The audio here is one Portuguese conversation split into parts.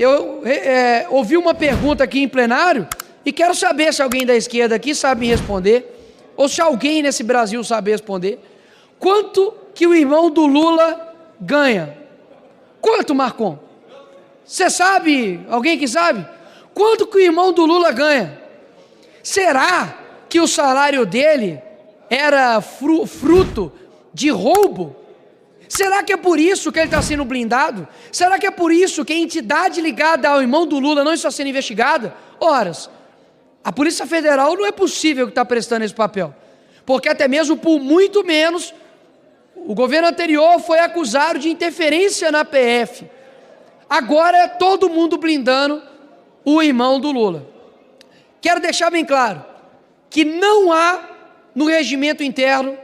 Eu ouvi uma pergunta aqui em plenário e quero saber se alguém da esquerda aqui sabe me responder, ou se alguém nesse Brasil sabe responder. Quanto que o irmão do Lula ganha? Quanto, Marcon? Você sabe? Alguém que sabe? Quanto que o irmão do Lula ganha? Será que o salário dele era fruto de roubo? Será que é por isso que ele está sendo blindado? Será que é por isso que a entidade ligada ao irmão do Lula não está sendo investigada? Ora, a Polícia Federal não é possível que está prestando esse papel, porque até mesmo por muito menos, o governo anterior foi acusado de interferência na PF. Agora é todo mundo blindando o irmão do Lula. Quero deixar bem claro que não há no regimento interno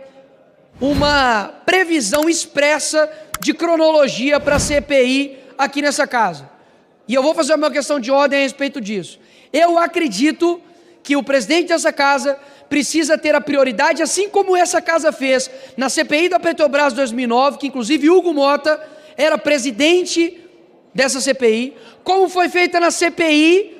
uma previsão expressa de cronologia para a CPI aqui nessa casa. E eu vou fazer uma questão de ordem a respeito disso. Eu acredito que o presidente dessa casa precisa ter a prioridade, assim como essa casa fez na CPI da Petrobras 2009, que inclusive Hugo Mota era presidente dessa CPI, como foi feita na CPI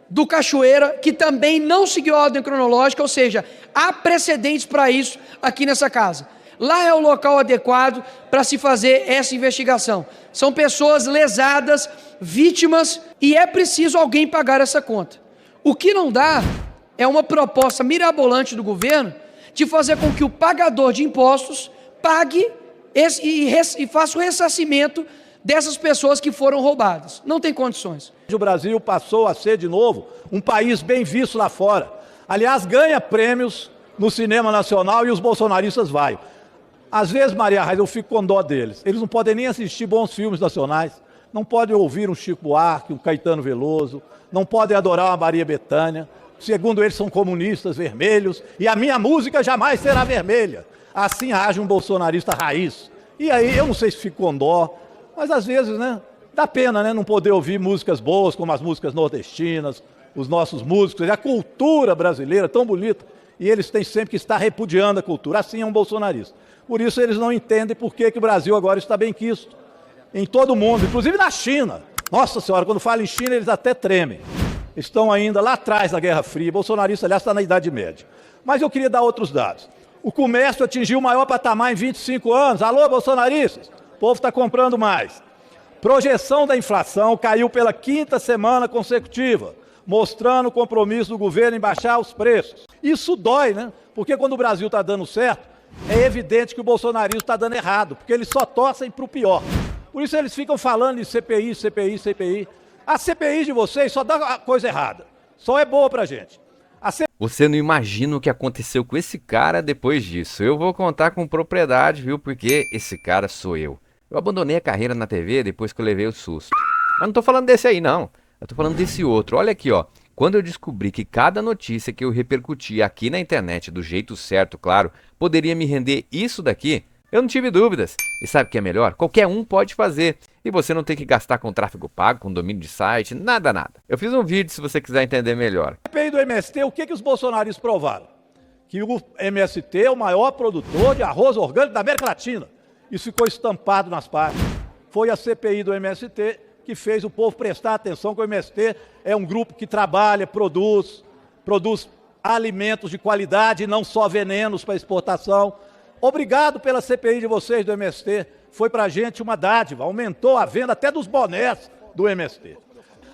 do Cachoeira, que também não seguiu a ordem cronológica, ou seja, há precedentes para isso aqui nessa casa. Lá é o local adequado para se fazer essa investigação. São pessoas lesadas, vítimas, e é preciso alguém pagar essa conta. O que não dá é uma proposta mirabolante do governo de fazer com que o pagador de impostos pague e faça o ressarcimento dessas pessoas que foram roubadas. Não tem condições. O Brasil passou a ser, de novo, um país bem visto lá fora. Aliás, ganha prêmios no cinema nacional e os bolsonaristas vão. Às vezes, Maria Raiz, eu fico com dó deles. Eles não podem nem assistir bons filmes nacionais, não podem ouvir um Chico Buarque, um Caetano Veloso, não podem adorar uma Maria Bethânia. Segundo eles, são comunistas vermelhos e a minha música jamais será vermelha. Assim age um bolsonarista raiz. E aí, eu não sei se fico com dó, mas às vezes, né, dá pena, né, não poder ouvir músicas boas, como as músicas nordestinas, os nossos músicos, a cultura brasileira tão bonita, e eles têm sempre que estar repudiando a cultura. Assim é um bolsonarista. Por isso eles não entendem por que o Brasil agora está bem quisto em todo o mundo, inclusive na China. Nossa Senhora, quando fala em China, eles até tremem. Estão ainda lá atrás da Guerra Fria. Bolsonarista, aliás, está na Idade Média. Mas eu queria dar outros dados. O comércio atingiu o maior patamar em 25 anos. Alô, bolsonaristas? O povo está comprando mais. Projeção da inflação caiu pela 5ª semana consecutiva, mostrando o compromisso do governo em baixar os preços. Isso dói, né? Porque quando o Brasil está dando certo, é evidente que o bolsonarismo está dando errado, porque eles só torcem para o pior. Por isso eles ficam falando em CPI, CPI, CPI. A CPI de vocês só dá coisa errada, só é boa para a gente. Você não imagina o que aconteceu com esse cara depois disso. Eu vou contar com propriedade, viu? Porque esse cara sou eu. Eu abandonei a carreira na TV depois que eu levei o susto. Mas não tô falando desse aí, não. Eu tô falando desse outro. Olha aqui, ó. Quando eu descobri que cada notícia que eu repercutia aqui na internet, do jeito certo, claro, poderia me render isso daqui, eu não tive dúvidas. E sabe o que é melhor? Qualquer um pode fazer. E você não tem que gastar com tráfego pago, com domínio de site, nada, nada. Eu fiz um vídeo se você quiser entender melhor. CPI do MST, o que os bolsonaristas provaram? Que o MST é o maior produtor de arroz orgânico da América Latina. Isso ficou estampado nas páginas. Foi a CPI do MST que fez o povo prestar atenção que o MST é um grupo que trabalha, produz alimentos de qualidade e não só venenos para exportação. Obrigado pela CPI de vocês do MST. Foi para a gente uma dádiva, aumentou a venda até dos bonés do MST.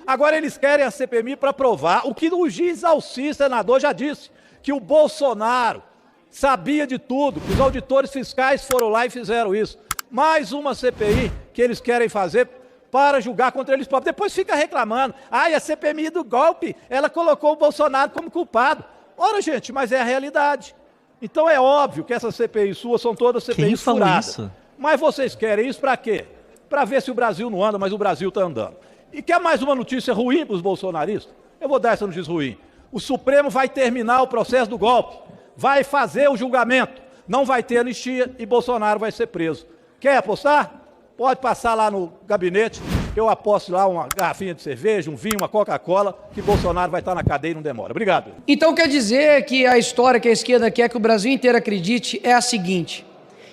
Agora eles querem a CPMI para provar o que o juiz Alci, senador, já disse, que o Bolsonaro sabia de tudo, que os auditores fiscais foram lá e fizeram isso. Mais uma CPI que eles querem fazer para julgar contra eles próprios. Depois fica reclamando. Ai, a CPMI do golpe, ela colocou o Bolsonaro como culpado. Ora, gente, mas é a realidade. Então é óbvio que essas CPIs suas são todas CPIs furadas. Isso? Mas vocês querem isso para quê? Para ver se o Brasil não anda, mas o Brasil está andando. E quer mais uma notícia ruim para os bolsonaristas? Eu vou dar essa notícia ruim. O Supremo vai terminar o processo do golpe, vai fazer o julgamento, não vai ter anistia e Bolsonaro vai ser preso. Quer apostar? Pode passar lá no gabinete, eu aposto lá uma garrafinha de cerveja, um vinho, uma Coca-Cola, que Bolsonaro vai estar na cadeia e não demora. Obrigado. Então quer dizer que a história que a esquerda quer que o Brasil inteiro acredite é a seguinte,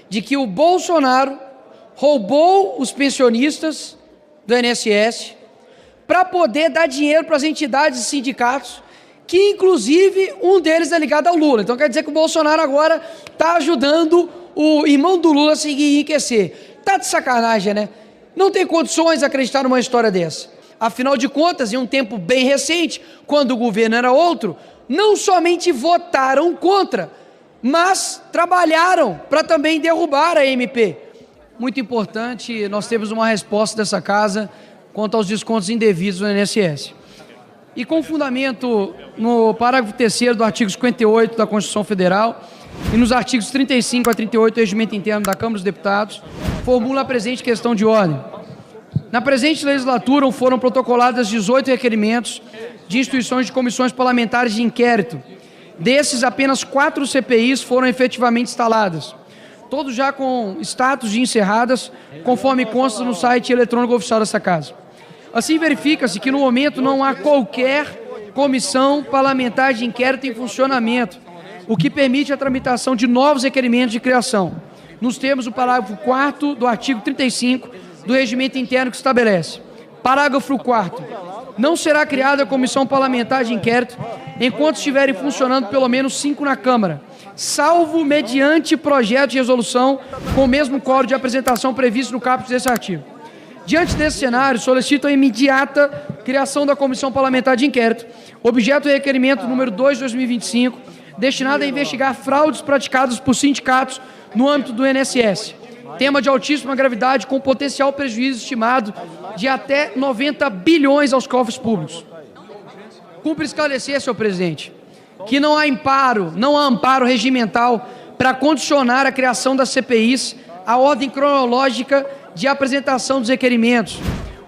de que o Bolsonaro roubou os pensionistas do INSS, para poder dar dinheiro para as entidades e sindicatos, que inclusive um deles é ligado ao Lula. Então quer dizer que o Bolsonaro agora está ajudando o irmão do Lula a seguir enriquecer. Tá de sacanagem, né? Não tem condições de acreditar numa história dessa. Afinal de contas, em um tempo bem recente, quando o governo era outro, não somente votaram contra, mas trabalharam para também derrubar a MP. Muito importante, nós temos uma resposta dessa casa quanto aos descontos indevidos do INSS. E com fundamento no parágrafo 3º do artigo 58 da Constituição Federal e nos artigos 35 a 38 do Regimento Interno da Câmara dos Deputados, formula a presente questão de ordem. Na presente legislatura foram protocoladas 18 requerimentos de instituições de comissões parlamentares de inquérito. Desses, apenas 4 CPIs foram efetivamente instaladas, todos já com status de encerradas, conforme consta no site eletrônico oficial dessa casa. Assim, verifica-se que no momento não há qualquer comissão parlamentar de inquérito em funcionamento, o que permite a tramitação de novos requerimentos de criação, nos termos do parágrafo 4º do artigo 35 do Regimento Interno que estabelece. Parágrafo 4º. Não será criada comissão parlamentar de inquérito enquanto estiverem funcionando pelo menos 5 na Câmara, salvo mediante projeto de resolução com o mesmo quórum de apresentação previsto no caput desse artigo. Diante desse cenário, solicito a imediata criação da comissão parlamentar de inquérito, objeto do requerimento número 2 de 2025, destinado a investigar fraudes praticadas por sindicatos no âmbito do INSS. Tema de altíssima gravidade com potencial prejuízo estimado de até 90 bilhões aos cofres públicos. Cumpre esclarecer, senhor presidente, que não há amparo regimental para condicionar a criação das CPIs à ordem cronológica de apresentação dos requerimentos,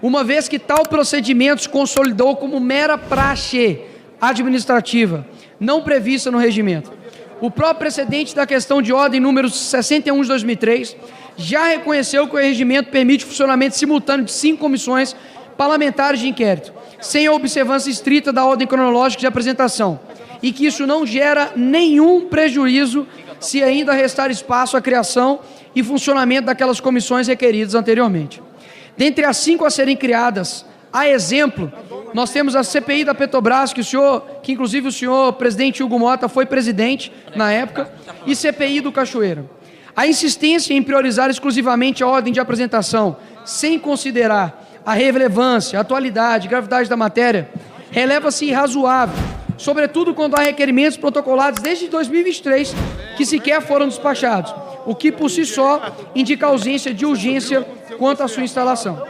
uma vez que tal procedimento se consolidou como mera praxe administrativa, não prevista no regimento. O próprio precedente da questão de ordem número 61 de 2003 já reconheceu que o regimento permite o funcionamento simultâneo de 5 comissões parlamentares de inquérito, sem a observância estrita da ordem cronológica de apresentação, e que isso não gera nenhum prejuízo se ainda restar espaço à criação e funcionamento daquelas comissões requeridas anteriormente. Dentre as 5 a serem criadas, a exemplo, nós temos a CPI da Petrobras, que inclusive o senhor presidente Hugo Mota foi presidente na época, e CPI do Cachoeira. A insistência em priorizar exclusivamente a ordem de apresentação, sem considerar a relevância, a atualidade, a gravidade da matéria, releva-se irrazoável, sobretudo quando há requerimentos protocolados desde 2023 que sequer foram despachados, o que por si só indica ausência de urgência quanto à sua instalação.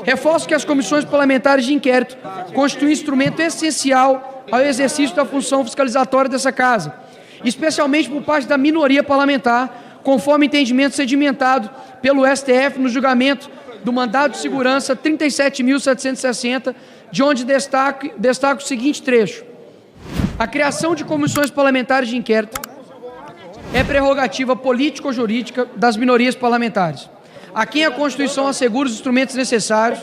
Reforço que as comissões parlamentares de inquérito constituem instrumento essencial ao exercício da função fiscalizatória dessa Casa, especialmente por parte da minoria parlamentar, conforme entendimento sedimentado pelo STF no julgamento do mandado de segurança 37.760, de onde destaco o seguinte trecho. A criação de comissões parlamentares de inquérito é prerrogativa político-jurídica das minorias parlamentares, a quem a Constituição assegura os instrumentos necessários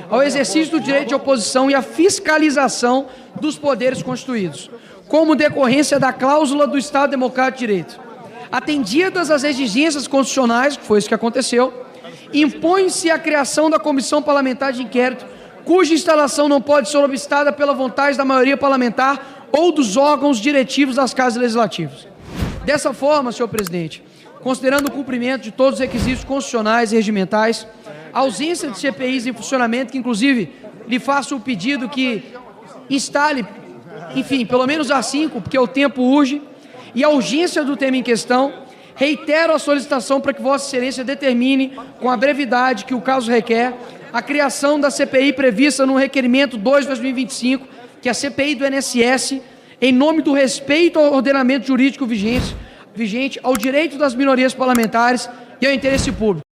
ao exercício do direito de oposição e à fiscalização dos poderes constituídos, como decorrência da cláusula do Estado Democrático de Direito. Atendidas as exigências constitucionais, que foi isso que aconteceu, impõe-se a criação da comissão parlamentar de inquérito, cuja instalação não pode ser obstada pela vontade da maioria parlamentar ou dos órgãos diretivos das casas legislativas. Dessa forma, senhor presidente, considerando o cumprimento de todos os requisitos constitucionais e regimentais, a ausência de CPIs em funcionamento, que inclusive lhe faço o pedido que instale, enfim, pelo menos as 5, porque o tempo urge, e a urgência do tema em questão, reitero a solicitação para que Vossa Excelência determine, com a brevidade que o caso requer, a criação da CPI prevista no requerimento 2 de 2025, que é a CPI do INSS, em nome do respeito ao ordenamento jurídico vigente, ao direito das minorias parlamentares e ao interesse público.